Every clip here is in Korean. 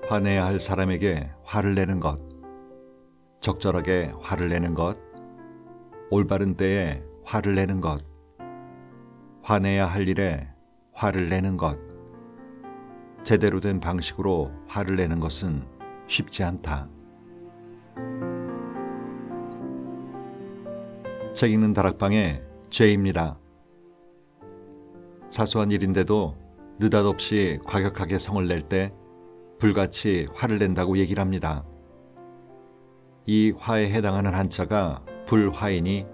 화내야 할 사람에게 화를 내는 것, 적절하게 화를 내는 것, 올바른 때에 화를 내는 것, 화내야 할 일에 화를 내는 것, 제대로 된 방식으로 화를 내는 것은 쉽지 않다. 책 읽는 다락방의 제이입니다. 사소한 일인데도 느닷없이 과격하게 성을 낼 때 불같이 화를 낸다고 얘기를 합니다. 이 화에 해당하는 한자가 불화이니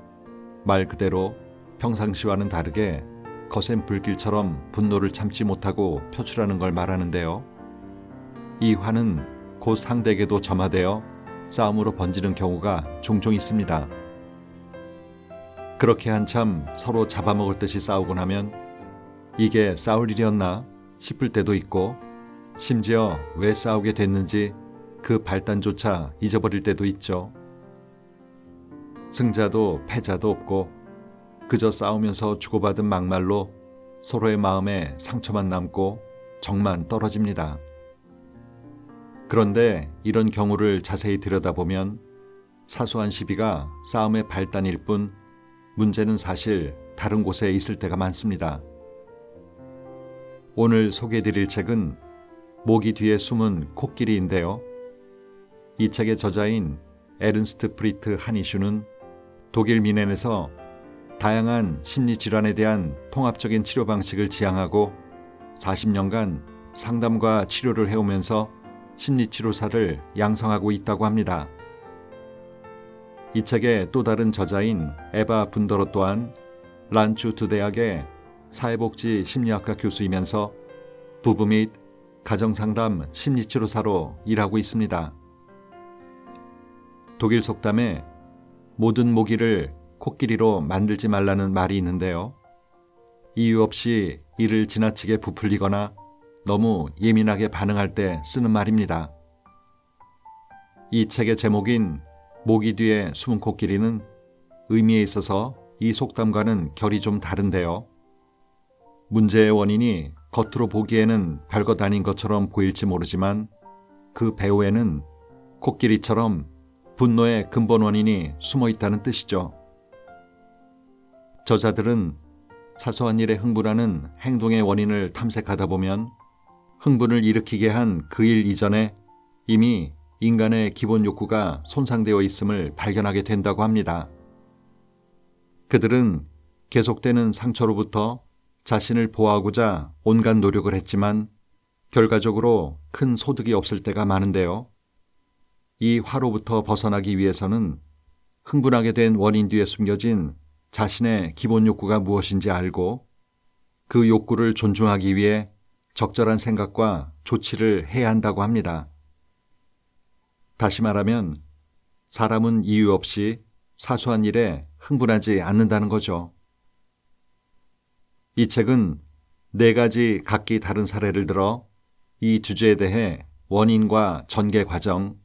말 그대로 평상시와는 다르게 거센 불길처럼 분노를 참지 못하고 표출하는 걸 말하는데요. 이 화는 곧 상대에게도 점화되어 싸움으로 번지는 경우가 종종 있습니다. 그렇게 한참 서로 잡아먹을 듯이 싸우고 나면 이게 싸울 일이었나 싶을 때도 있고, 심지어 왜 싸우게 됐는지 그 발단조차 잊어버릴 때도 있죠. 승자도 패자도 없고 그저 싸우면서 주고받은 막말로 서로의 마음에 상처만 남고 정만 떨어집니다. 그런데 이런 경우를 자세히 들여다보면 사소한 시비가 싸움의 발단일 뿐 문제는 사실 다른 곳에 있을 때가 많습니다. 오늘 소개해드릴 책은 모기 뒤에 숨은 코끼리인데요. 이 책의 저자인 에른스트 프리트 하니슈는 독일 미넨에서 다양한 심리질환에 대한 통합적인 치료 방식을 지향하고 40년간 상담과 치료를 해오면서 심리치료사를 양성하고 있다고 합니다. 이 책의 또 다른 저자인 에바 분더로 또한 란추트 대학의 사회복지 심리학과 교수이면서 부부 및 가정상담 심리치료사로 일하고 있습니다. 독일 속담에 모든 모기를 코끼리로 만들지 말라는 말이 있는데요. 이유 없이 이를 지나치게 부풀리거나 너무 예민하게 반응할 때 쓰는 말입니다. 이 책의 제목인 모기 뒤에 숨은 코끼리는 의미에 있어서 이 속담과는 결이 좀 다른데요. 문제의 원인이 겉으로 보기에는 별것 아닌 것처럼 보일지 모르지만 그 배후에는 코끼리처럼 분노의 근본 원인이 숨어 있다는 뜻이죠. 저자들은 사소한 일에 흥분하는 행동의 원인을 탐색하다 보면 흥분을 일으키게 한 그 일 이전에 이미 인간의 기본 욕구가 손상되어 있음을 발견하게 된다고 합니다. 그들은 계속되는 상처로부터 자신을 보호하고자 온갖 노력을 했지만 결과적으로 큰 소득이 없을 때가 많은데요. 이 화로부터 벗어나기 위해서는 흥분하게 된 원인 뒤에 숨겨진 자신의 기본 욕구가 무엇인지 알고 그 욕구를 존중하기 위해 적절한 생각과 조치를 해야 한다고 합니다. 다시 말하면 사람은 이유 없이 사소한 일에 흥분하지 않는다는 거죠. 이 책은 4가지 각기 다른 사례를 들어 이 주제에 대해 원인과 전개 과정,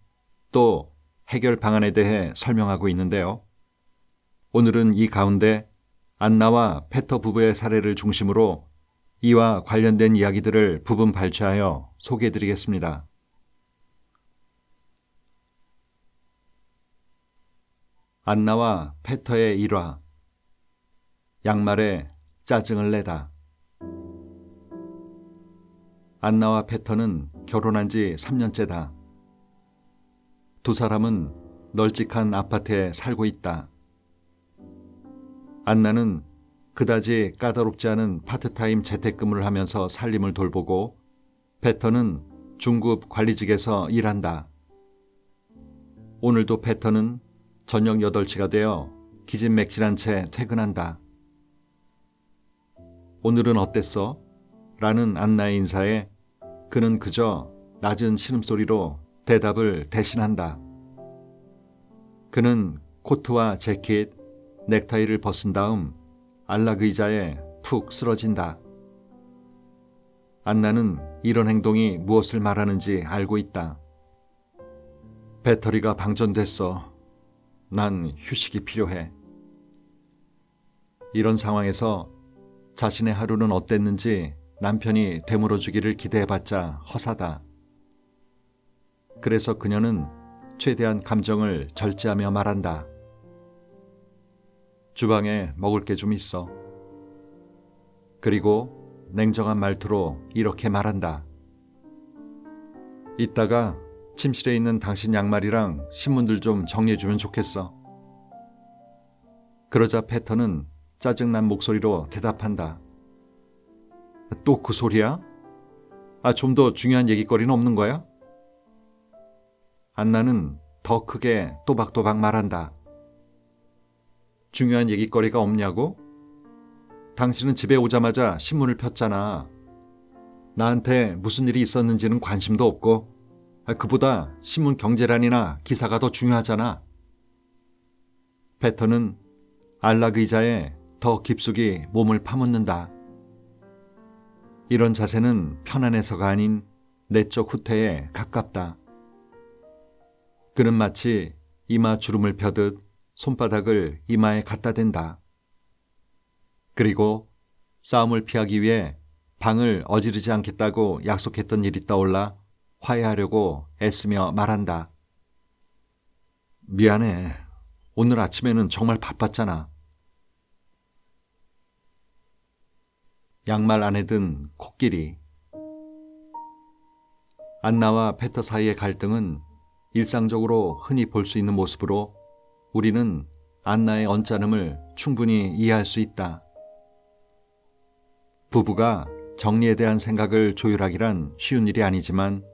또 해결 방안에 대해 설명하고 있는데요. 오늘은 이 가운데 안나와 페터 부부의 사례를 중심으로 이와 관련된 이야기들을 부분 발췌하여 소개해드리겠습니다. 안나와 페터의 일화. 양말에 짜증을 내다. 안나와 페터는 결혼한 지 3년째다. 두 사람은 널찍한 아파트에 살고 있다. 안나는 그다지 까다롭지 않은 파트타임 재택근무를 하면서 살림을 돌보고 페터는 중급 관리직에서 일한다. 오늘도 페터는 저녁 8시가 되어 기진맥진한 채 퇴근한다. 오늘은 어땠어? 라는 안나의 인사에 그는 그저 낮은 신음소리로 대답을 대신한다. 그는 코트와 재킷, 넥타이를 벗은 다음 안락 의자에 푹 쓰러진다. 안나는 이런 행동이 무엇을 말하는지 알고 있다. 배터리가 방전됐어. 난 휴식이 필요해. 이런 상황에서 자신의 하루는 어땠는지 남편이 되물어주기를 기대해봤자 허사다. 그래서 그녀는 최대한 감정을 절제하며 말한다. 주방에 먹을 게 좀 있어. 그리고 냉정한 말투로 이렇게 말한다. 이따가 침실에 있는 당신 양말이랑 신문들 좀 정리해주면 좋겠어. 그러자 패턴은 짜증난 목소리로 대답한다. 또 그 소리야? 좀 더 중요한 얘기거리는 없는 거야? 안나는 더 크게 또박또박 말한다. 중요한 얘기거리가 없냐고? 당신은 집에 오자마자 신문을 폈잖아. 나한테 무슨 일이 있었는지는 관심도 없고, 그보다 신문 경제란이나 기사가 더 중요하잖아. 패턴은 안락 의자에 더 깊숙이 몸을 파묻는다. 이런 자세는 편안해서가 아닌 내적 후퇴에 가깝다. 그는 마치 이마 주름을 펴듯 손바닥을 이마에 갖다 댄다. 그리고 싸움을 피하기 위해 방을 어지르지 않겠다고 약속했던 일이 떠올라 화해하려고 애쓰며 말한다. 미안해. 오늘 아침에는 정말 바빴잖아. 양말 안에 든 코끼리. 안나와 페터 사이의 갈등은 일상적으로 흔히 볼 수 있는 모습으로 우리는 안나의 언짢음을 충분히 이해할 수 있다. 부부가 정리에 대한 생각을 조율하기란 쉬운 일이 아니지만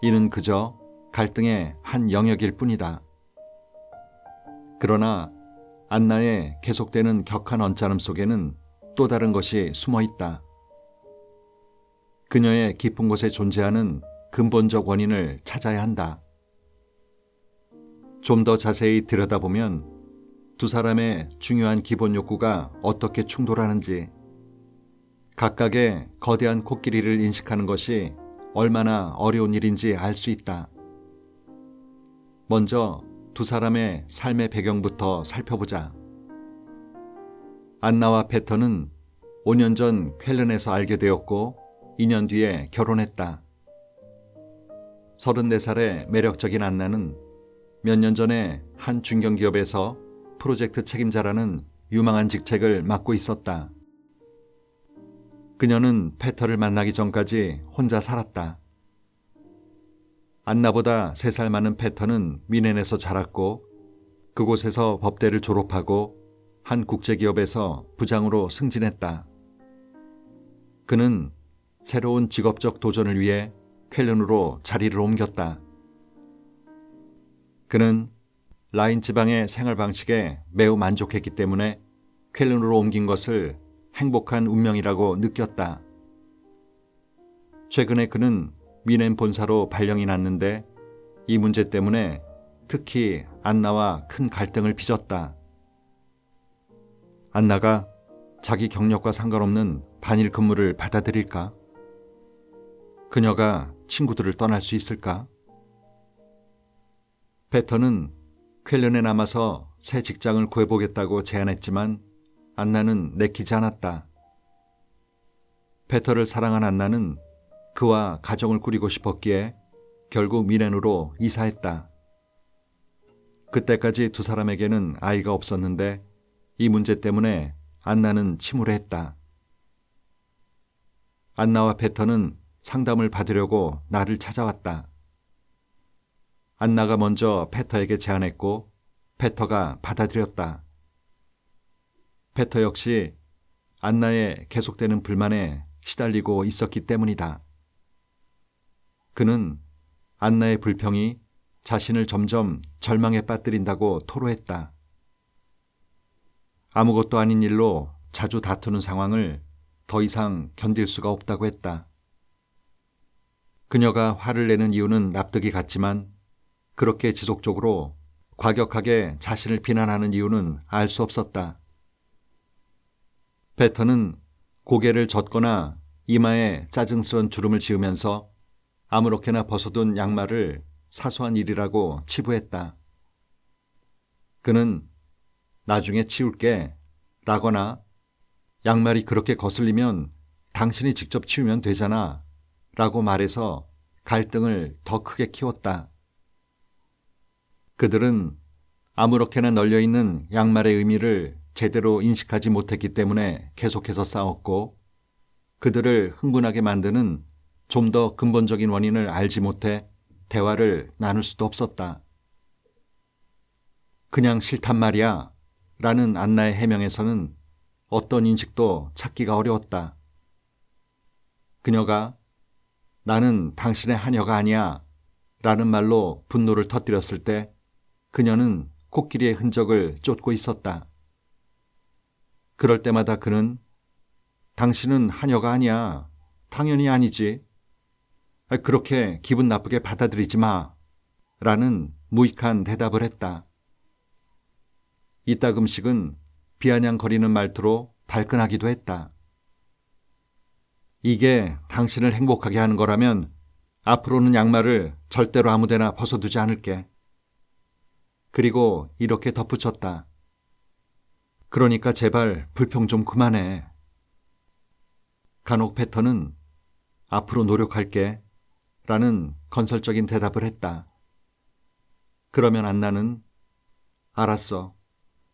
이는 그저 갈등의 한 영역일 뿐이다. 그러나 안나의 계속되는 격한 언짢음 속에는 또 다른 것이 숨어 있다. 그녀의 깊은 곳에 존재하는 근본적 원인을 찾아야 한다. 좀 더 자세히 들여다보면 두 사람의 중요한 기본 욕구가 어떻게 충돌하는지, 각각의 거대한 코끼리를 인식하는 것이 얼마나 어려운 일인지 알 수 있다. 먼저 두 사람의 삶의 배경부터 살펴보자. 안나와 패턴은 5년 전 쾰른에서 알게 되었고 2년 뒤에 결혼했다. 34살의 매력적인 안나는 몇 년 전에 한 중견기업에서 프로젝트 책임자라는 유망한 직책을 맡고 있었다. 그녀는 패터를 만나기 전까지 혼자 살았다. 안나보다 3살 많은 패터는 미넨에서 자랐고 그곳에서 법대를 졸업하고 한 국제기업에서 부장으로 승진했다. 그는 새로운 직업적 도전을 위해 쾰른으로 자리를 옮겼다. 그는 라인 지방의 생활 방식에 매우 만족했기 때문에 쾰른으로 옮긴 것을 행복한 운명이라고 느꼈다. 최근에 그는 미넨 본사로 발령이 났는데 이 문제 때문에 특히 안나와 큰 갈등을 빚었다. 안나가 자기 경력과 상관없는 반일 근무를 받아들일까? 그녀가 친구들을 떠날 수 있을까? 패턴은 쾰른에 남아서 새 직장을 구해보겠다고 제안했지만 안나는 내키지 않았다. 패터를 사랑한 안나는 그와 가정을 꾸리고 싶었기에 결국 미넨으로 이사했다. 그때까지 두 사람에게는 아이가 없었는데 이 문제 때문에 안나는 침울해했다. 안나와 패터는 상담을 받으려고 나를 찾아왔다. 안나가 먼저 패터에게 제안했고 패터가 받아들였다. 패터 역시 안나의 계속되는 불만에 시달리고 있었기 때문이다. 그는 안나의 불평이 자신을 점점 절망에 빠뜨린다고 토로했다. 아무것도 아닌 일로 자주 다투는 상황을 더 이상 견딜 수가 없다고 했다. 그녀가 화를 내는 이유는 납득이 갔지만 그렇게 지속적으로 과격하게 자신을 비난하는 이유는 알 수 없었다. 패터는 고개를 젓거나 이마에 짜증스런 주름을 지으면서 아무렇게나 벗어둔 양말을 사소한 일이라고 치부했다. 그는 나중에 치울게 라거나 양말이 그렇게 거슬리면 당신이 직접 치우면 되잖아 라고 말해서 갈등을 더 크게 키웠다. 그들은 아무렇게나 널려있는 양말의 의미를 제대로 인식하지 못했기 때문에 계속해서 싸웠고, 그들을 흥분하게 만드는 좀 더 근본적인 원인을 알지 못해 대화를 나눌 수도 없었다. 그냥 싫단 말이야 라는 안나의 해명에서는 어떤 인식도 찾기가 어려웠다. 그녀가 나는 당신의 하녀가 아니야 라는 말로 분노를 터뜨렸을 때 그녀는 코끼리의 흔적을 쫓고 있었다. 그럴 때마다 그는 당신은 하녀가 아니야. 당연히 아니지. 그렇게 기분 나쁘게 받아들이지 마. 라는 무익한 대답을 했다. 이따금씩은 비아냥거리는 말투로 발끈하기도 했다. 이게 당신을 행복하게 하는 거라면 앞으로는 양말을 절대로 아무데나 벗어두지 않을게. 그리고 이렇게 덧붙였다. 그러니까 제발 불평 좀 그만해. 간혹 패터는 앞으로 노력할게 라는 건설적인 대답을 했다. 그러면 안나는 알았어.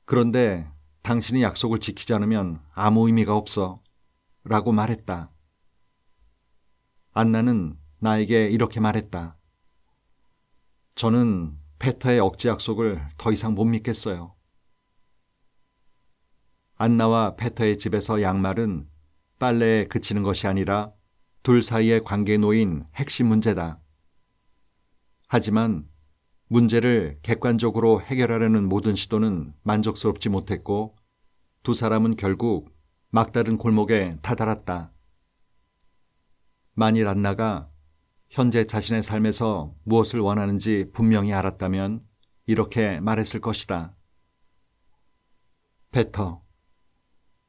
그런데 당신이 약속을 지키지 않으면 아무 의미가 없어 라고 말했다. 안나는 나에게 이렇게 말했다. 저는 페터의 억지 약속을 더 이상 못 믿겠어요. 안나와 페터의 집에서 양말은 빨래에 그치는 것이 아니라 둘 사이의 관계에 놓인 핵심 문제다. 하지만 문제를 객관적으로 해결하려는 모든 시도는 만족스럽지 못했고 두 사람은 결국 막다른 골목에 다다랐다. 만일 안나가 현재 자신의 삶에서 무엇을 원하는지 분명히 알았다면 이렇게 말했을 것이다. 페터,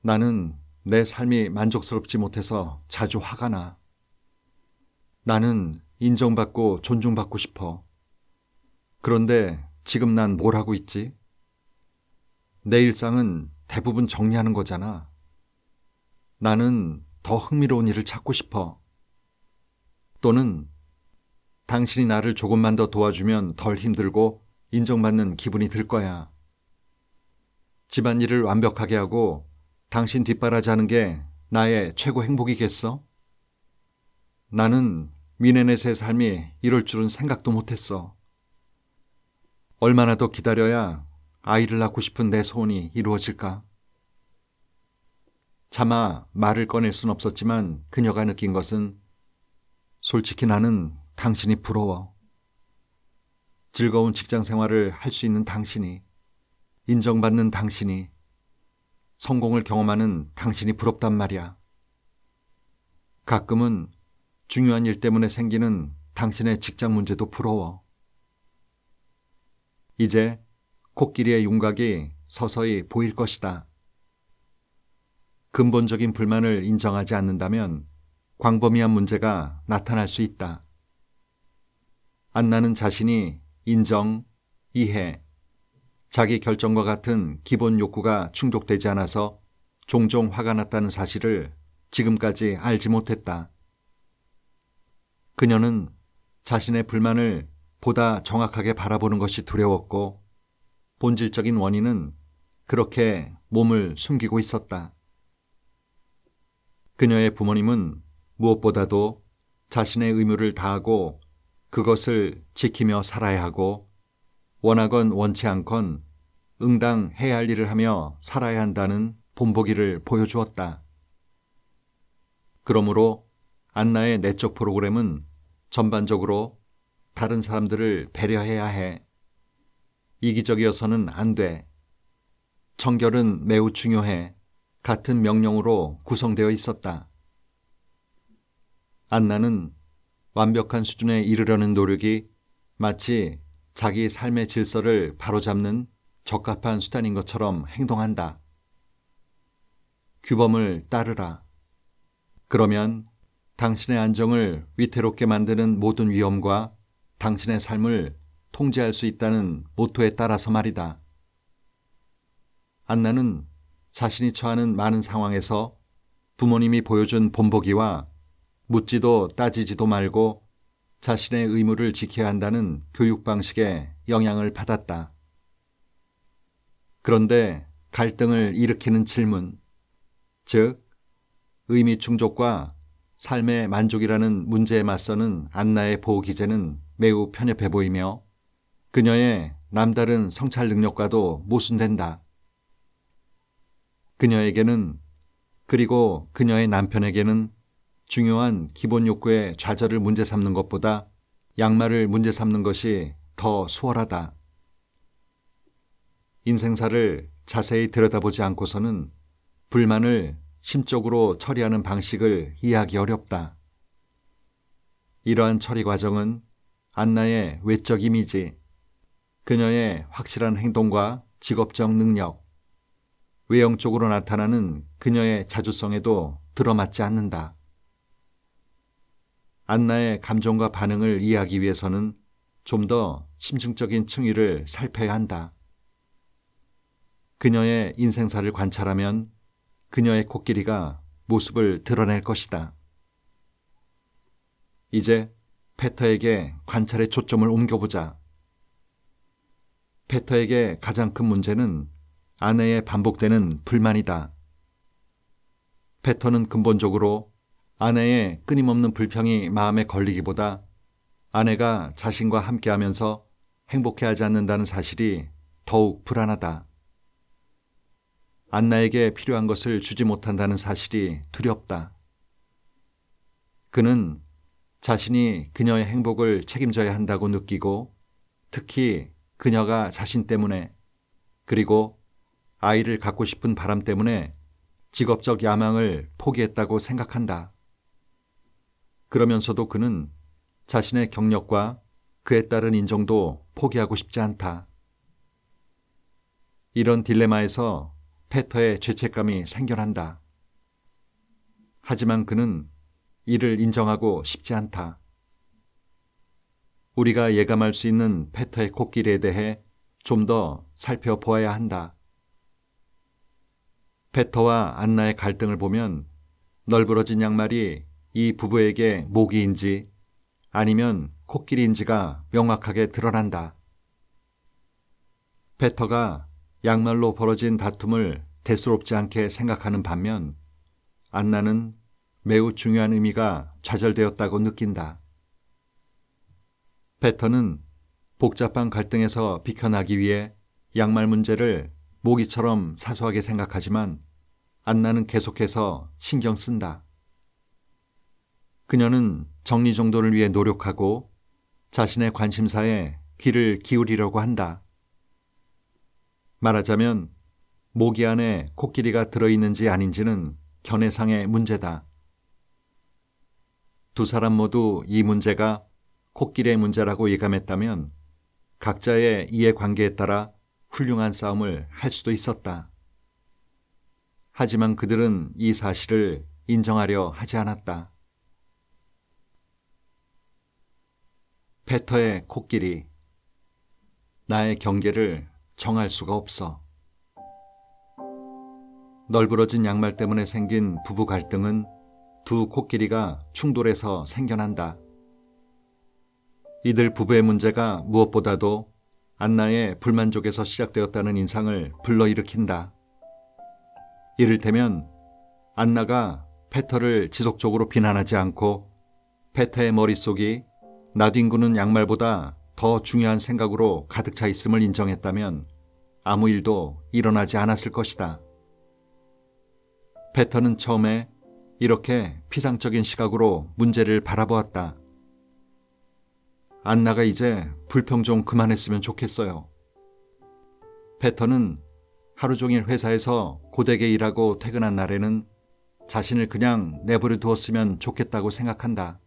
나는 내 삶이 만족스럽지 못해서 자주 화가 나. 나는 인정받고 존중받고 싶어. 그런데 지금 난 뭘 하고 있지? 내 일상은 대부분 정리하는 거잖아. 나는 더 흥미로운 일을 찾고 싶어. 또는 당신이 나를 조금만 더 도와주면 덜 힘들고 인정받는 기분이 들 거야. 집안일을 완벽하게 하고 당신 뒷바라지하는 게 나의 최고 행복이겠어? 나는 미네넷의 삶이 이럴 줄은 생각도 못했어. 얼마나 더 기다려야 아이를 낳고 싶은 내 소원이 이루어질까? 차마 말을 꺼낼 순 없었지만 그녀가 느낀 것은 솔직히 나는 당신이 부러워. 즐거운 직장 생활을 할 수 있는 당신이, 인정받는 당신이, 성공을 경험하는 당신이 부럽단 말이야. 가끔은 중요한 일 때문에 생기는 당신의 직장 문제도 부러워. 이제 코끼리의 윤곽이 서서히 보일 것이다. 근본적인 불만을 인정하지 않는다면 광범위한 문제가 나타날 수 있다. 안나는 자신이 인정, 이해, 자기 결정과 같은 기본 욕구가 충족되지 않아서 종종 화가 났다는 사실을 지금까지 알지 못했다. 그녀는 자신의 불만을 보다 정확하게 바라보는 것이 두려웠고 본질적인 원인은 그렇게 몸을 숨기고 있었다. 그녀의 부모님은 무엇보다도 자신의 의무를 다하고 그것을 지키며 살아야 하고 원하건 원치 않건 응당 해야 할 일을 하며 살아야 한다는 본보기를 보여주었다. 그러므로 안나의 내적 프로그램은 전반적으로 다른 사람들을 배려해야 해. 이기적이어서는 안 돼. 청결은 매우 중요해. 같은 명령으로 구성되어 있었다. 안나는 완벽한 수준에 이르려는 노력이 마치 자기 삶의 질서를 바로잡는 적합한 수단인 것처럼 행동한다. 규범을 따르라. 그러면 당신의 안정을 위태롭게 만드는 모든 위험과 당신의 삶을 통제할 수 있다는 모토에 따라서 말이다. 안나는 자신이 처하는 많은 상황에서 부모님이 보여준 본보기와 묻지도 따지지도 말고 자신의 의무를 지켜야 한다는 교육 방식에 영향을 받았다. 그런데 갈등을 일으키는 질문, 즉 의미 충족과 삶의 만족이라는 문제에 맞서는 안나의 보호 기제는 매우 편협해 보이며 그녀의 남다른 성찰 능력과도 모순된다. 그녀에게는, 그리고 그녀의 남편에게는 중요한 기본 욕구의 좌절을 문제 삼는 것보다 양말을 문제 삼는 것이 더 수월하다. 인생사를 자세히 들여다보지 않고서는 불만을 심적으로 처리하는 방식을 이해하기 어렵다. 이러한 처리 과정은 안나의 외적 이미지, 그녀의 확실한 행동과 직업적 능력, 외형적으로 나타나는 그녀의 자주성에도 들어맞지 않는다. 안나의 감정과 반응을 이해하기 위해서는 좀 더 심층적인 층위를 살펴야 한다. 그녀의 인생사를 관찰하면 그녀의 코끼리가 모습을 드러낼 것이다. 이제 페터에게 관찰의 초점을 옮겨보자. 페터에게 가장 큰 문제는 아내의 반복되는 불만이다. 페터는 근본적으로 아내의 끊임없는 불평이 마음에 걸리기보다 아내가 자신과 함께하면서 행복해하지 않는다는 사실이 더욱 불안하다. 안나에게 필요한 것을 주지 못한다는 사실이 두렵다. 그는 자신이 그녀의 행복을 책임져야 한다고 느끼고 특히 그녀가 자신 때문에 그리고 아이를 갖고 싶은 바람 때문에 직업적 야망을 포기했다고 생각한다. 그러면서도 그는 자신의 경력과 그에 따른 인정도 포기하고 싶지 않다. 이런 딜레마에서 페터의 죄책감이 생겨난다. 하지만 그는 이를 인정하고 싶지 않다. 우리가 예감할 수 있는 페터의 코끼리에 대해 좀 더 살펴보아야 한다. 페터와 안나의 갈등을 보면 널브러진 양말이 이 부부에게 모기인지 아니면 코끼리인지가 명확하게 드러난다. 페터가 양말로 벌어진 다툼을 대수롭지 않게 생각하는 반면 안나는 매우 중요한 의미가 좌절되었다고 느낀다. 페터는 복잡한 갈등에서 비켜나기 위해 양말 문제를 모기처럼 사소하게 생각하지만 안나는 계속해서 신경 쓴다. 그녀는 정리정돈을 위해 노력하고 자신의 관심사에 귀를 기울이려고 한다. 말하자면 모기 안에 코끼리가 들어있는지 아닌지는 견해상의 문제다. 두 사람 모두 이 문제가 코끼리의 문제라고 예감했다면 각자의 이해관계에 따라 훌륭한 싸움을 할 수도 있었다. 하지만 그들은 이 사실을 인정하려 하지 않았다. 페터의 코끼리. 나의 경계를 정할 수가 없어. 널브러진 양말 때문에 생긴 부부 갈등은 두 코끼리가 충돌해서 생겨난다. 이들 부부의 문제가 무엇보다도 안나의 불만족에서 시작되었다는 인상을 불러일으킨다. 이를테면 안나가 페터를 지속적으로 비난하지 않고 페터의 머릿속이 나뒹구는 양말보다 더 중요한 생각으로 가득 차 있음을 인정했다면 아무 일도 일어나지 않았을 것이다. 페터는 처음에 이렇게 피상적인 시각으로 문제를 바라보았다. 안나가 이제 불평 좀 그만했으면 좋겠어요. 페터는 하루 종일 회사에서 고되게 일하고 퇴근한 날에는 자신을 그냥 내버려 두었으면 좋겠다고 생각한다.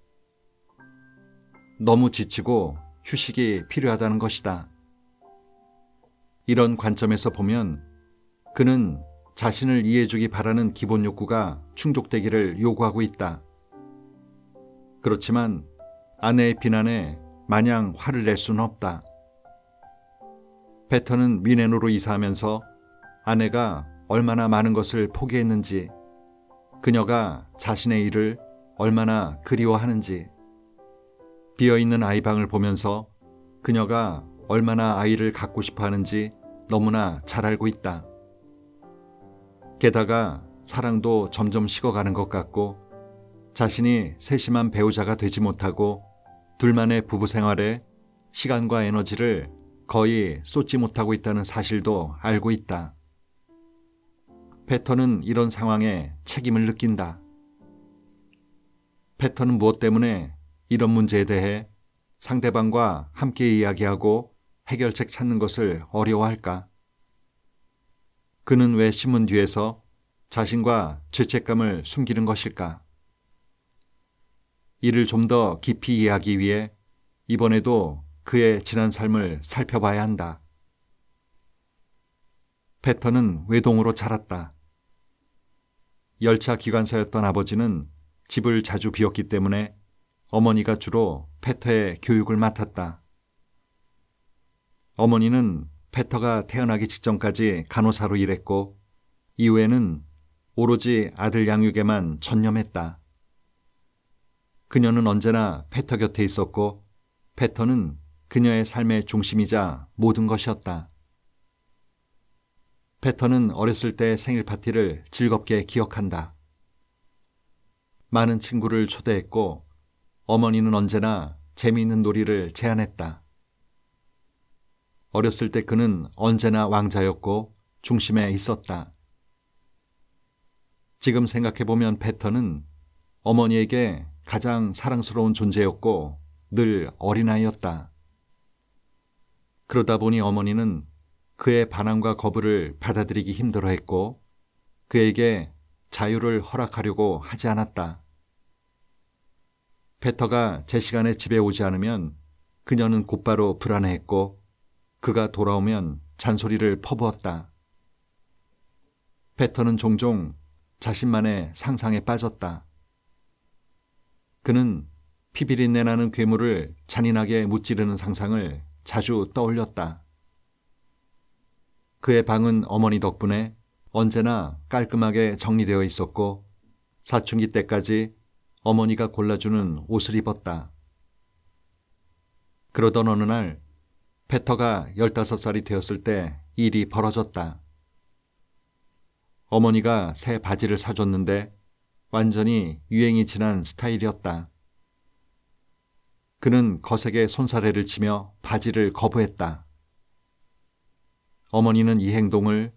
너무 지치고 휴식이 필요하다는 것이다. 이런 관점에서 보면 그는 자신을 이해해주기 바라는 기본 욕구가 충족되기를 요구하고 있다. 그렇지만 아내의 비난에 마냥 화를 낼 수는 없다. 페터는 미네노로 이사하면서 아내가 얼마나 많은 것을 포기했는지, 그녀가 자신의 일을 얼마나 그리워하는지, 비어있는 아이방을 보면서 그녀가 얼마나 아이를 갖고 싶어 하는지 너무나 잘 알고 있다. 게다가 사랑도 점점 식어가는 것 같고 자신이 세심한 배우자가 되지 못하고 둘만의 부부 생활에 시간과 에너지를 거의 쏟지 못하고 있다는 사실도 알고 있다. 패터는 이런 상황에 책임을 느낀다. 패터는 무엇 때문에 이런 문제에 대해 상대방과 함께 이야기하고 해결책 찾는 것을 어려워할까? 그는 왜 신문 뒤에서 자신과 죄책감을 숨기는 것일까? 이를 좀 더 깊이 이해하기 위해 이번에도 그의 지난 삶을 살펴봐야 한다. 패터는 외동으로 자랐다. 열차 기관사였던 아버지는 집을 자주 비웠기 때문에 어머니가 주로 패터의 교육을 맡았다. 어머니는 패터가 태어나기 직전까지 간호사로 일했고 이후에는 오로지 아들 양육에만 전념했다. 그녀는 언제나 패터 곁에 있었고 패터는 그녀의 삶의 중심이자 모든 것이었다. 패터는 어렸을 때 생일 파티를 즐겁게 기억한다. 많은 친구를 초대했고 어머니는 언제나 재미있는 놀이를 제안했다. 어렸을 때 그는 언제나 왕자였고 중심에 있었다. 지금 생각해보면 패터는 어머니에게 가장 사랑스러운 존재였고 늘 어린아이였다. 그러다 보니 어머니는 그의 반항과 거부를 받아들이기 힘들어했고 그에게 자유를 허락하려고 하지 않았다. 패터가 제 시간에 집에 오지 않으면 그녀는 곧바로 불안해했고 그가 돌아오면 잔소리를 퍼부었다. 패터는 종종 자신만의 상상에 빠졌다. 그는 피비린내 나는 괴물을 잔인하게 무찌르는 상상을 자주 떠올렸다. 그의 방은 어머니 덕분에 언제나 깔끔하게 정리되어 있었고 사춘기 때까지 어머니가 골라주는 옷을 입었다. 그러던 어느 날 패터가 15살이 되었을 때 일이 벌어졌다. 어머니가 새 바지를 사줬는데 완전히 유행이 지난 스타일이었다. 그는 거세게 손사래를 치며 바지를 거부했다. 어머니는 이 행동을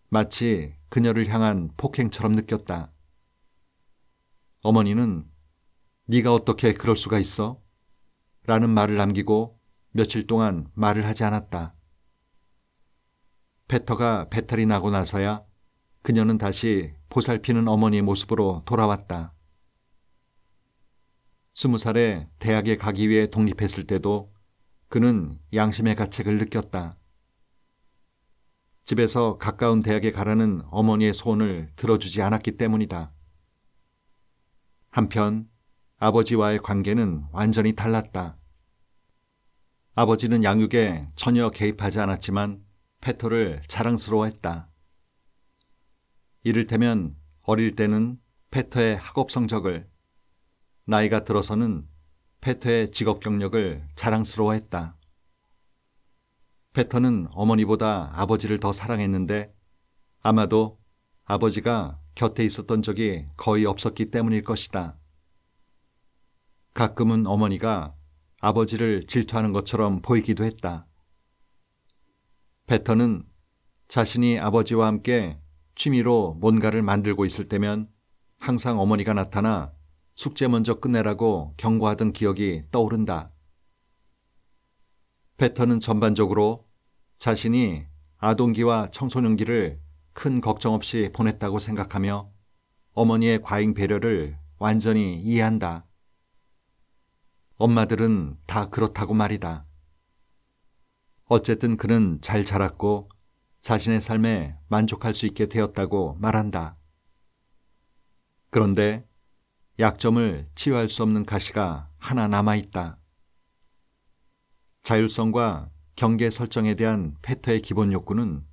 마치 그녀를 향한 폭행처럼 느꼈다. 어머니는 네가 어떻게 그럴 수가 있어? 라는 말을 남기고 며칠 동안 말을 하지 않았다. 패터가 배탈이 나고 나서야 그녀는 다시 보살피는 어머니의 모습으로 돌아왔다. 20살에 대학에 가기 위해 독립했을 때도 그는 양심의 가책을 느꼈다. 집에서 가까운 대학에 가라는 어머니의 소원을 들어주지 않았기 때문이다. 한편 아버지와의 관계는 완전히 달랐다. 아버지는 양육에 전혀 개입하지 않았지만 패터를 자랑스러워했다. 이를테면 어릴 때는 패터의 학업 성적을, 나이가 들어서는 패터의 직업 경력을 자랑스러워했다. 패터는 어머니보다 아버지를 더 사랑했는데 아마도 아버지가 곁에 있었던 적이 거의 없었기 때문일 것이다. 가끔은 어머니가 아버지를 질투하는 것처럼 보이기도 했다. 패터는 자신이 아버지와 함께 취미로 뭔가를 만들고 있을 때면 항상 어머니가 나타나 숙제 먼저 끝내라고 경고하던 기억이 떠오른다. 패터는 전반적으로 자신이 아동기와 청소년기를 큰 걱정 없이 보냈다고 생각하며 어머니의 과잉 배려를 완전히 이해한다. 엄마들은 다 그렇다고 말이다. 어쨌든 그는 잘 자랐고 자신의 삶에 만족할 수 있게 되었다고 말한다. 그런데 약점을 치유할 수 없는 가시가 하나 남아있다. 자율성과 경계 설정에 대한 패터의 기본 욕구는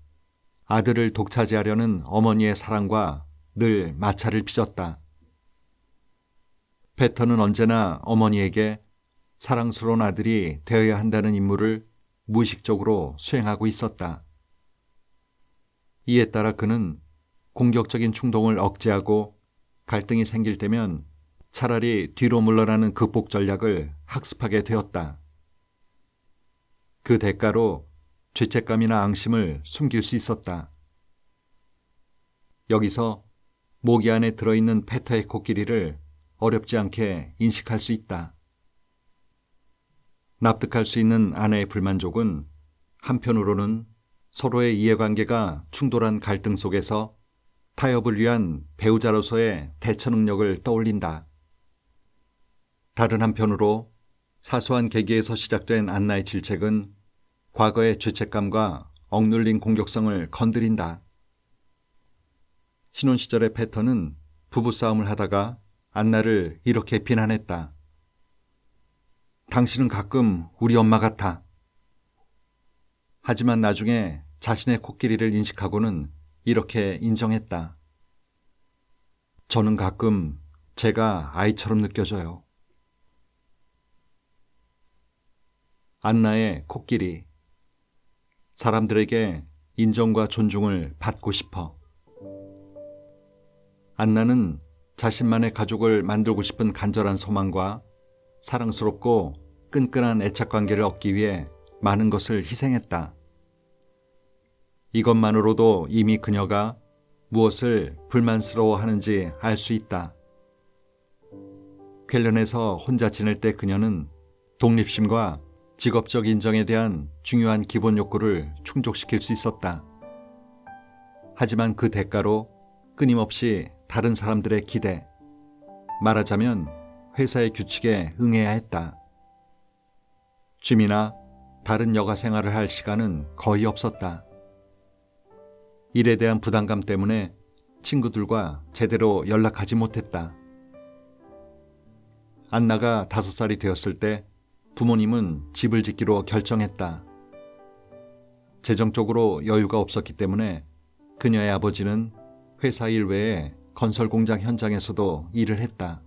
아들을 독차지하려는 어머니의 사랑과 늘 마찰을 빚었다. 패터는 언제나 어머니에게 사랑스러운 아들이 되어야 한다는 임무를 무의식적으로 수행하고 있었다. 이에 따라 그는 공격적인 충동을 억제하고 갈등이 생길 때면 차라리 뒤로 물러나는 극복 전략을 학습하게 되었다. 그 대가로 죄책감이나 앙심을 숨길 수 있었다. 여기서 모기 안에 들어있는 페터의 코끼리를 어렵지 않게 인식할 수 있다. 납득할 수 있는 아내의 불만족은 한편으로는 서로의 이해관계가 충돌한 갈등 속에서 타협을 위한 배우자로서의 대처 능력을 떠올린다. 다른 한편으로 사소한 계기에서 시작된 안나의 질책은 과거의 죄책감과 억눌린 공격성을 건드린다. 신혼 시절의 패턴은 부부싸움을 하다가 안나를 이렇게 비난했다. 당신은 가끔 우리 엄마 같아. 하지만 나중에 자신의 코끼리를 인식하고는 이렇게 인정했다. 저는 가끔 제가 아이처럼 느껴져요. 안나의 코끼리. 사람들에게 인정과 존중을 받고 싶어. 안나는 자신만의 가족을 만들고 싶은 간절한 소망과 사랑스럽고 끈끈한 애착관계를 얻기 위해 많은 것을 희생했다. 이것만으로도 이미 그녀가 무엇을 불만스러워하는지 알 수 있다. 퀼런에서 혼자 지낼 때 그녀는 독립심과 직업적 인정에 대한 중요한 기본 욕구를 충족시킬 수 있었다. 하지만 그 대가로 끊임없이 다른 사람들의 기대, 말하자면 회사의 규칙에 응해야 했다. 취미나 다른 여가 생활을 할 시간은 거의 없었다. 일에 대한 부담감 때문에 친구들과 제대로 연락하지 못했다. 안나가 5살이 되었을 때 부모님은 집을 짓기로 결정했다. 재정적으로 여유가 없었기 때문에 그녀의 아버지는 회사 일 외에 건설 공장 현장에서도 일을 했다.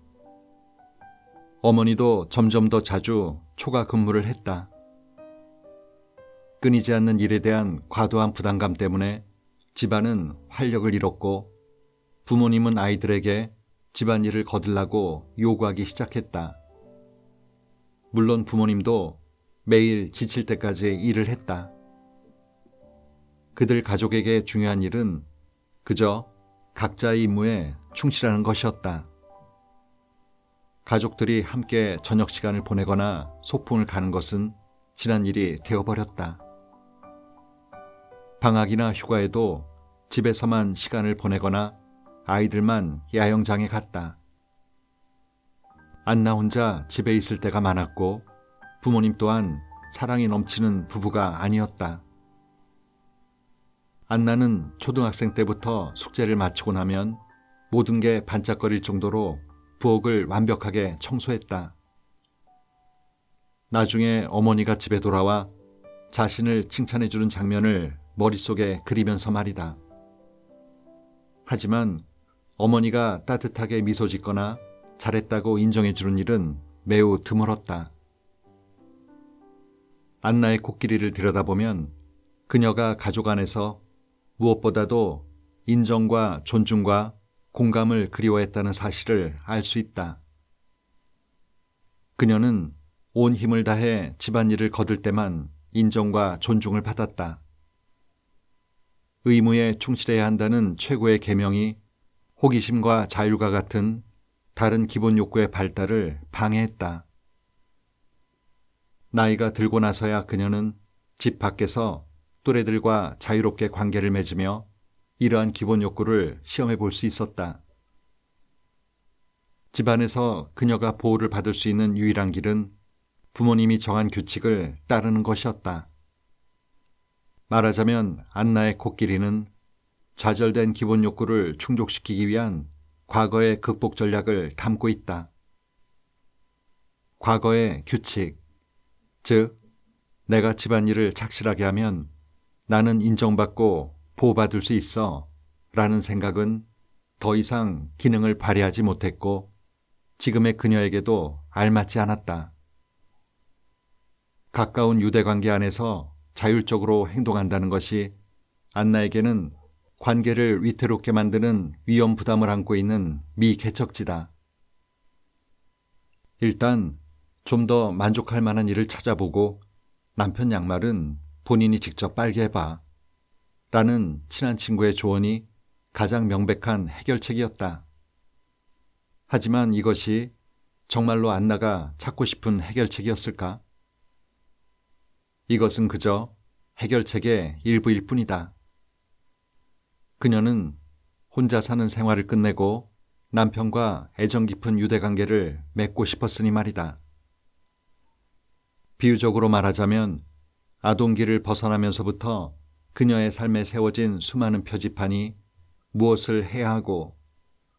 어머니도 점점 더 자주 초과 근무를 했다. 끊이지 않는 일에 대한 과도한 부담감 때문에 집안은 활력을 잃었고 부모님은 아이들에게 집안일을 거들라고 요구하기 시작했다. 물론 부모님도 매일 지칠 때까지 일을 했다. 그들 가족에게 중요한 일은 그저 각자의 임무에 충실하는 것이었다. 가족들이 함께 저녁 시간을 보내거나 소풍을 가는 것은 지난 일이 되어버렸다. 방학이나 휴가에도 집에서만 시간을 보내거나 아이들만 야영장에 갔다. 안나 혼자 집에 있을 때가 많았고 부모님 또한 사랑이 넘치는 부부가 아니었다. 안나는 초등학생 때부터 숙제를 마치고 나면 모든 게 반짝거릴 정도로 부엌을 완벽하게 청소했다. 나중에 어머니가 집에 돌아와 자신을 칭찬해주는 장면을 머릿속에 그리면서 말이다. 하지만 어머니가 따뜻하게 미소 짓거나 잘했다고 인정해주는 일은 매우 드물었다. 안나의 코끼리를 들여다보면 그녀가 가족 안에서 무엇보다도 인정과 존중과 공감을 그리워했다는 사실을 알 수 있다. 그녀는 온 힘을 다해 집안일을 거둘 때만 인정과 존중을 받았다. 의무에 충실해야 한다는 최고의 계명이 호기심과 자율과 같은 다른 기본 욕구의 발달을 방해했다. 나이가 들고 나서야 그녀는 집 밖에서 또래들과 자유롭게 관계를 맺으며 이러한 기본 욕구를 시험해 볼 수 있었다. 집안에서 그녀가 보호를 받을 수 있는 유일한 길은 부모님이 정한 규칙을 따르는 것이었다. 말하자면 안나의 코끼리는 좌절된 기본 욕구를 충족시키기 위한 과거의 극복 전략을 담고 있다. 과거의 규칙, 즉 내가 집안일을 착실하게 하면 나는 인정받고 보호받을 수 있어 라는 생각은 더 이상 기능을 발휘하지 못했고 지금의 그녀에게도 알맞지 않았다. 가까운 유대관계 안에서 자율적으로 행동한다는 것이 안나에게는 관계를 위태롭게 만드는 위험 부담을 안고 있는 미개척지다. 일단 좀 더 만족할 만한 일을 찾아보고 남편 양말은 본인이 직접 빨게 해봐. 라는 친한 친구의 조언이 가장 명백한 해결책이었다. 하지만 이것이 정말로 안나가 찾고 싶은 해결책이었을까? 이것은 그저 해결책의 일부일 뿐이다. 그녀는 혼자 사는 생활을 끝내고 남편과 애정 깊은 유대관계를 맺고 싶었으니 말이다. 비유적으로 말하자면 아동기를 벗어나면서부터 그녀의 삶에 세워진 수많은 표지판이 무엇을 해야 하고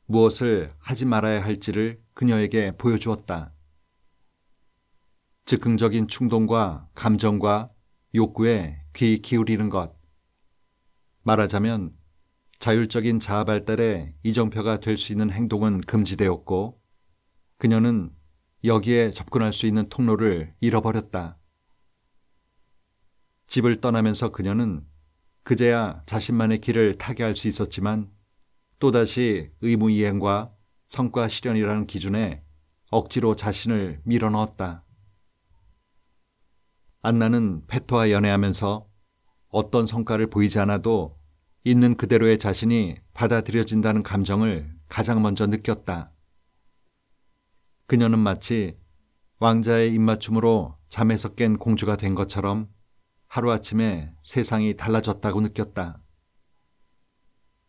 무엇을 하지 말아야 할지를 그녀에게 보여주었다. 즉흥적인 충동과 감정과 욕구에 귀 기울이는 것. 말하자면 자율적인 자아 발달의 이정표가 될 수 있는 행동은 금지되었고 그녀는 여기에 접근할 수 있는 통로를 잃어버렸다. 집을 떠나면서 그녀는 그제야 자신만의 길을 타게 할 수 있었지만 또다시 의무이행과 성과 실현이라는 기준에 억지로 자신을 밀어넣었다. 안나는 페터와 연애하면서 어떤 성과를 보이지 않아도 있는 그대로의 자신이 받아들여진다는 감정을 가장 먼저 느꼈다. 그녀는 마치 왕자의 입맞춤으로 잠에서 깬 공주가 된 것처럼 하루아침에 세상이 달라졌다고 느꼈다.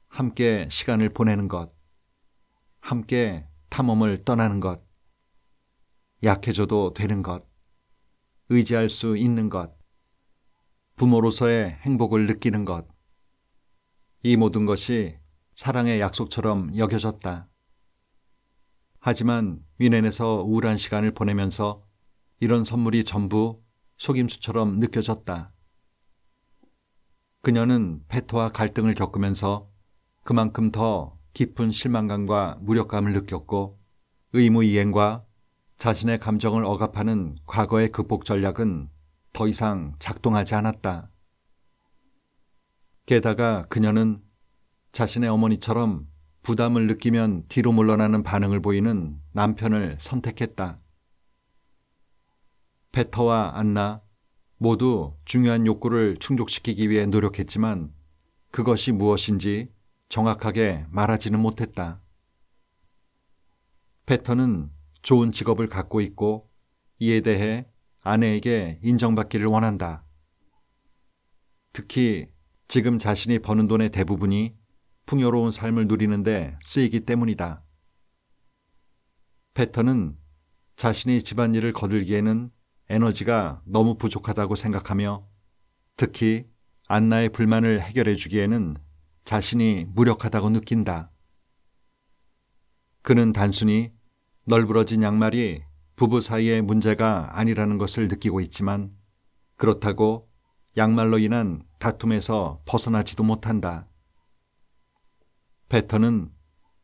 함께 시간을 보내는 것, 함께 탐험을 떠나는 것, 약해져도 되는 것, 의지할 수 있는 것, 부모로서의 행복을 느끼는 것, 이 모든 것이 사랑의 약속처럼 여겨졌다. 하지만 위넨에서 우울한 시간을 보내면서 이런 선물이 전부 속임수처럼 느껴졌다. 그녀는 페터와 갈등을 겪으면서 그만큼 더 깊은 실망감과 무력감을 느꼈고 의무이행과 자신의 감정을 억압하는 과거의 극복 전략은 더 이상 작동하지 않았다. 게다가 그녀는 자신의 어머니처럼 부담을 느끼면 뒤로 물러나는 반응을 보이는 남편을 선택했다. 페터와 안나 모두 중요한 욕구를 충족시키기 위해 노력했지만 그것이 무엇인지 정확하게 말하지는 못했다. 페터는 좋은 직업을 갖고 있고 이에 대해 아내에게 인정받기를 원한다. 특히 지금 자신이 버는 돈의 대부분이 풍요로운 삶을 누리는데 쓰이기 때문이다. 페터는 자신이 집안일을 거들기에는 에너지가 너무 부족하다고 생각하며 특히 안나의 불만을 해결해 주기에는 자신이 무력하다고 느낀다. 그는 단순히 널브러진 양말이 부부 사이의 문제가 아니라는 것을 느끼고 있지만 그렇다고 양말로 인한 다툼에서 벗어나지도 못한다. 페터는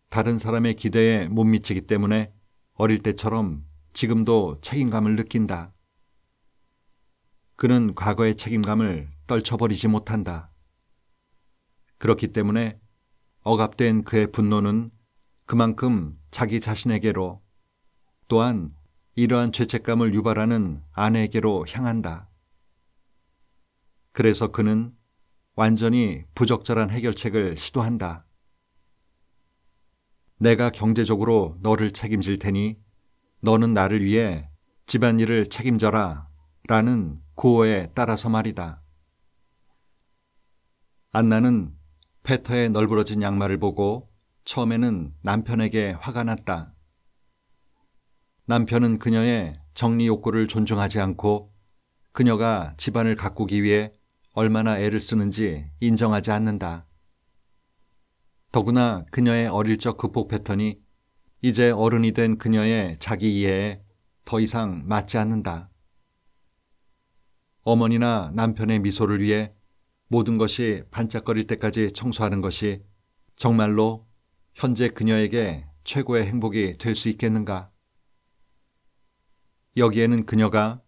다른 사람의 기대에 못 미치기 때문에 어릴 때처럼 지금도 책임감을 느낀다. 그는 과거의 책임감을 떨쳐버리지 못한다. 그렇기 때문에 억압된 그의 분노는 그만큼 자기 자신에게로 또한 이러한 죄책감을 유발하는 아내에게로 향한다. 그래서 그는 완전히 부적절한 해결책을 시도한다. 내가 경제적으로 너를 책임질 테니 너는 나를 위해 집안일을 책임져라 라는 구호에 따라서 말이다. 안나는 페터의 널브러진 양말을 보고 처음에는 남편에게 화가 났다. 남편은 그녀의 정리 욕구를 존중하지 않고 그녀가 집안을 가꾸기 위해 얼마나 애를 쓰는지 인정하지 않는다. 더구나 그녀의 어릴 적 극복 패턴이 이제 어른이 된 그녀의 자기 이해에 더 이상 맞지 않는다. 어머니나 남편의 미소를 위해 모든 것이 반짝거릴 때까지 청소하는 것이 정말로 현재 그녀에게 최고의 행복이 될 수 있겠는가? 여기에는 그녀가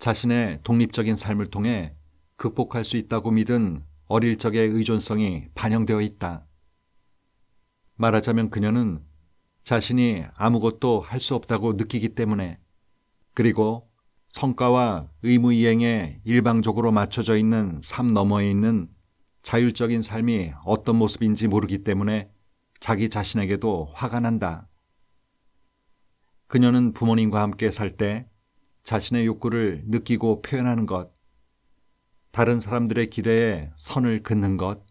자신의 독립적인 삶을 통해 극복할 수 있다고 믿은 어릴 적의 의존성이 반영되어 있다. 말하자면 그녀는 자신이 아무것도 할 수 없다고 느끼기 때문에, 그리고 성과와 의무 이행에 일방적으로 맞춰져 있는 삶 너머에 있는 자율적인 삶이 어떤 모습인지 모르기 때문에 자기 자신에게도 화가 난다. 그녀는 부모님과 함께 살 때 자신의 욕구를 느끼고 표현하는 것, 다른 사람들의 기대에 선을 긋는 것,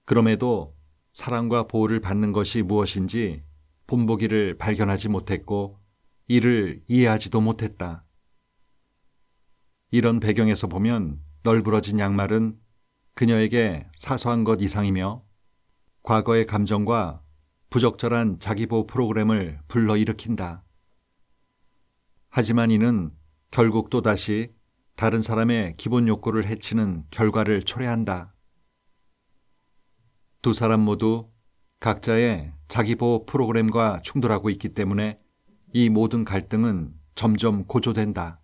그럼에도 사랑과 보호를 받는 것이 무엇인지 본보기를 발견하지 못했고 이를 이해하지도 못했다. 이런 배경에서 보면 널브러진 양말은 그녀에게 사소한 것 이상이며 과거의 감정과 부적절한 자기보호 프로그램을 불러일으킨다. 하지만 이는 결국 또다시 다른 사람의 기본 욕구를 해치는 결과를 초래한다. 두 사람 모두 각자의 자기보호 프로그램과 충돌하고 있기 때문에 이 모든 갈등은 점점 고조된다.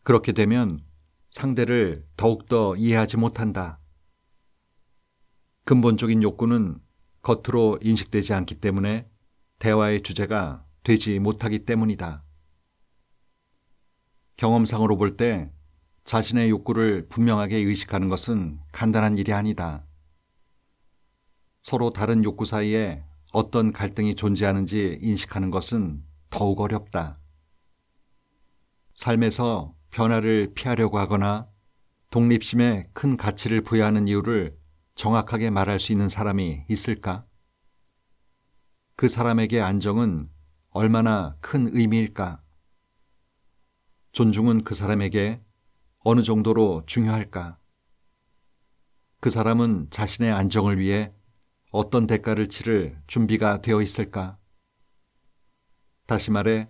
그렇게 되면 상대를 더욱더 이해하지 못한다. 근본적인 욕구는 겉으로 인식되지 않기 때문에 대화의 주제가 되지 못하기 때문이다. 경험상으로 볼 때 자신의 욕구를 분명하게 의식하는 것은 간단한 일이 아니다. 서로 다른 욕구 사이에 어떤 갈등이 존재하는지 인식하는 것은 더욱 어렵다. 삶에서 변화를 피하려고 하거나 독립심에 큰 가치를 부여하는 이유를 정확하게 말할 수 있는 사람이 있을까? 그 사람에게 안정은 얼마나 큰 의미일까? 존중은 그 사람에게 어느 정도로 중요할까? 그 사람은 자신의 안정을 위해 어떤 대가를 치를 준비가 되어 있을까? 다시 말해,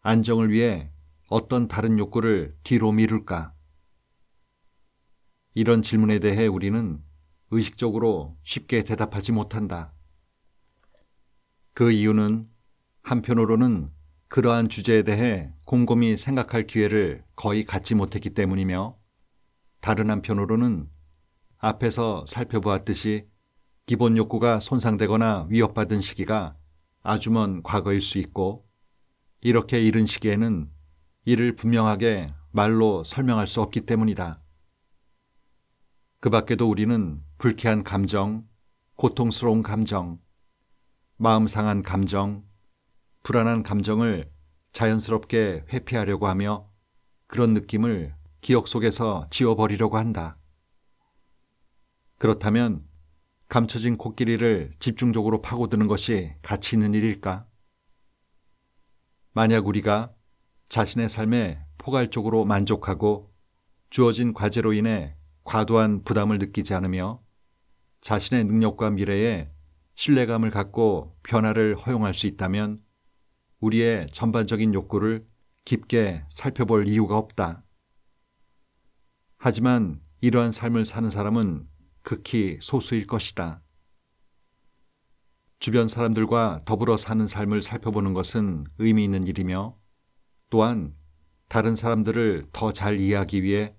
안정을 위해 어떤 다른 욕구를 뒤로 미룰까? 이런 질문에 대해 우리는 의식적으로 쉽게 대답하지 못한다. 그 이유는 한편으로는 그러한 주제에 대해 곰곰이 생각할 기회를 거의 갖지 못했기 때문이며, 다른 한편으로는 앞에서 살펴보았듯이 기본 욕구가 손상되거나 위협받은 시기가 아주 먼 과거일 수 있고, 이렇게 이른 시기에는 이를 분명하게 말로 설명할 수 없기 때문이다. 그 밖에도 우리는 불쾌한 감정, 고통스러운 감정, 마음 상한 감정, 불안한 감정을 자연스럽게 회피하려고 하며 그런 느낌을 기억 속에서 지워버리려고 한다. 그렇다면 감춰진 코끼리를 집중적으로 파고드는 것이 가치 있는 일일까? 만약 우리가 자신의 삶에 포괄적으로 만족하고 주어진 과제로 인해 과도한 부담을 느끼지 않으며 자신의 능력과 미래에 신뢰감을 갖고 변화를 허용할 수 있다면 우리의 전반적인 욕구를 깊게 살펴볼 이유가 없다. 하지만 이러한 삶을 사는 사람은 극히 소수일 것이다. 주변 사람들과 더불어 사는 삶을 살펴보는 것은 의미 있는 일이며, 또한 다른 사람들을 더 잘 이해하기 위해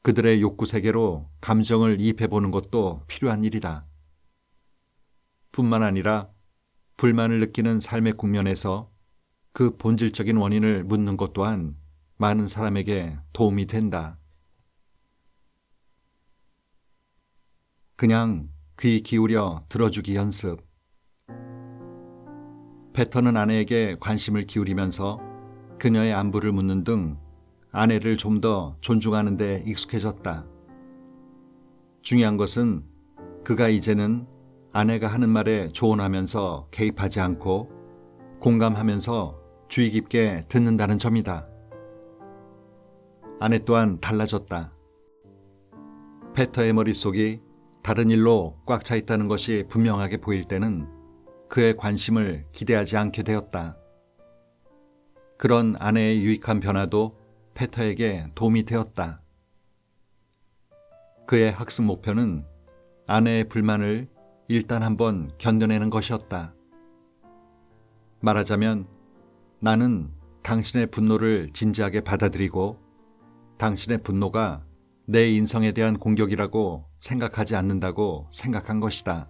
그들의 욕구 세계로 감정을 이입해보는 것도 필요한 일이다. 뿐만 아니라 불만을 느끼는 삶의 국면에서 그 본질적인 원인을 묻는 것 또한 많은 사람에게 도움이 된다. 그냥 귀 기울여 들어주기 연습. 패턴은 아내에게 관심을 기울이면서 그녀의 안부를 묻는 등 아내를 좀 더 존중하는 데 익숙해졌다. 중요한 것은 그가 이제는 아내가 하는 말에 조언하면서 개입하지 않고 공감하면서 주의 깊게 듣는다는 점이다. 아내 또한 달라졌다. 페터의 머릿속이 다른 일로 꽉 차 있다는 것이 분명하게 보일 때는 그의 관심을 기대하지 않게 되었다. 그런 아내의 유익한 변화도 페터에게 도움이 되었다. 그의 학습 목표는 아내의 불만을 일단 한번 견뎌내는 것이었다. 말하자면 나는 당신의 분노를 진지하게 받아들이고 당신의 분노가 내 인성에 대한 공격이라고 생각하지 않는다고 생각한 것이다.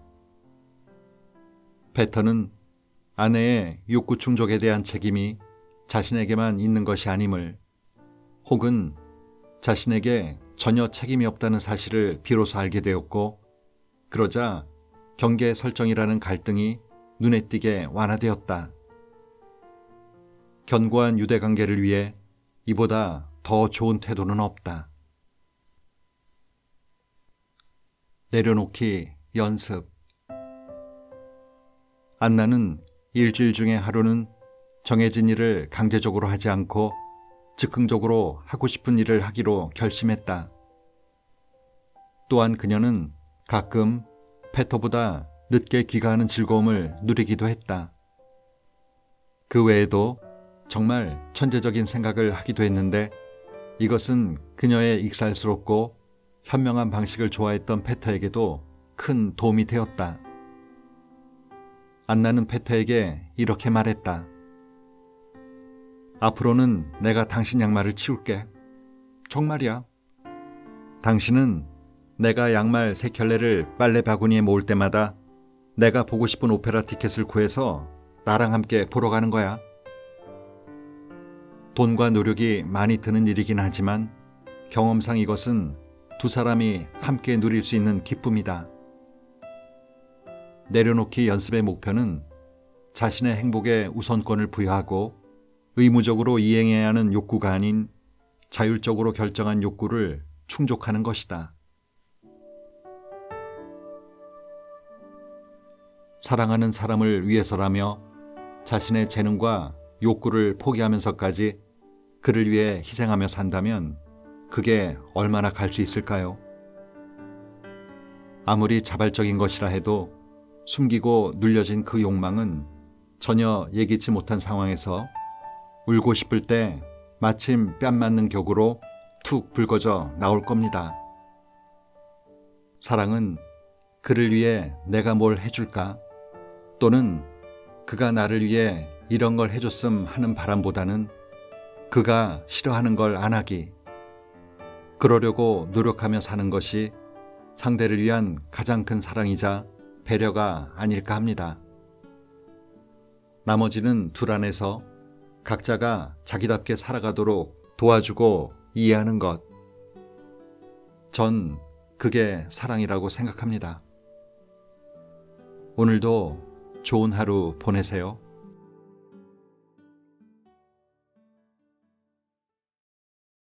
패턴은 아내의 욕구 충족에 대한 책임이 자신에게만 있는 것이 아님을, 혹은 자신에게 전혀 책임이 없다는 사실을 비로소 알게 되었고, 그러자 경계 설정이라는 갈등이 눈에 띄게 완화되었다. 견고한 유대관계를 위해 이보다 더 좋은 태도는 없다. 내려놓기 연습. 안나는 일주일 중에 하루는 정해진 일을 강제적으로 하지 않고 즉흥적으로 하고 싶은 일을 하기로 결심했다. 또한 그녀는 가끔 패터보다 늦게 귀가하는 즐거움을 누리기도 했다. 그 외에도 정말 천재적인 생각을 하기도 했는데 이것은 그녀의 익살스럽고 현명한 방식을 좋아했던 패터에게도 큰 도움이 되었다. 안나는 패터에게 이렇게 말했다. 앞으로는 내가 당신 양말을 치울게. 정말이야. 당신은 내가 양말 3켤레를 빨래 바구니에 모을 때마다 내가 보고 싶은 오페라 티켓을 구해서 나랑 함께 보러 가는 거야. 돈과 노력이 많이 드는 일이긴 하지만 경험상 이것은 두 사람이 함께 누릴 수 있는 기쁨이다. 내려놓기 연습의 목표는 자신의 행복에 우선권을 부여하고 의무적으로 이행해야 하는 욕구가 아닌 자율적으로 결정한 욕구를 충족하는 것이다. 사랑하는 사람을 위해서라며 자신의 재능과 욕구를 포기하면서까지 그를 위해 희생하며 산다면 그게 얼마나 갈 수 있을까요? 아무리 자발적인 것이라 해도 숨기고 눌려진 그 욕망은 전혀 예기치 못한 상황에서 울고 싶을 때 마침 뺨 맞는 격으로 툭 불거져 나올 겁니다. 사랑은 그를 위해 내가 뭘 해줄까? 또는 그가 나를 위해 이런 걸 해줬음 하는 바람보다는 그가 싫어하는 걸 안 하기. 그러려고 노력하며 사는 것이 상대를 위한 가장 큰 사랑이자 배려가 아닐까 합니다. 나머지는 둘 안에서 각자가 자기답게 살아가도록 도와주고 이해하는 것. 전 그게 사랑이라고 생각합니다. 오늘도 좋은 하루 보내세요.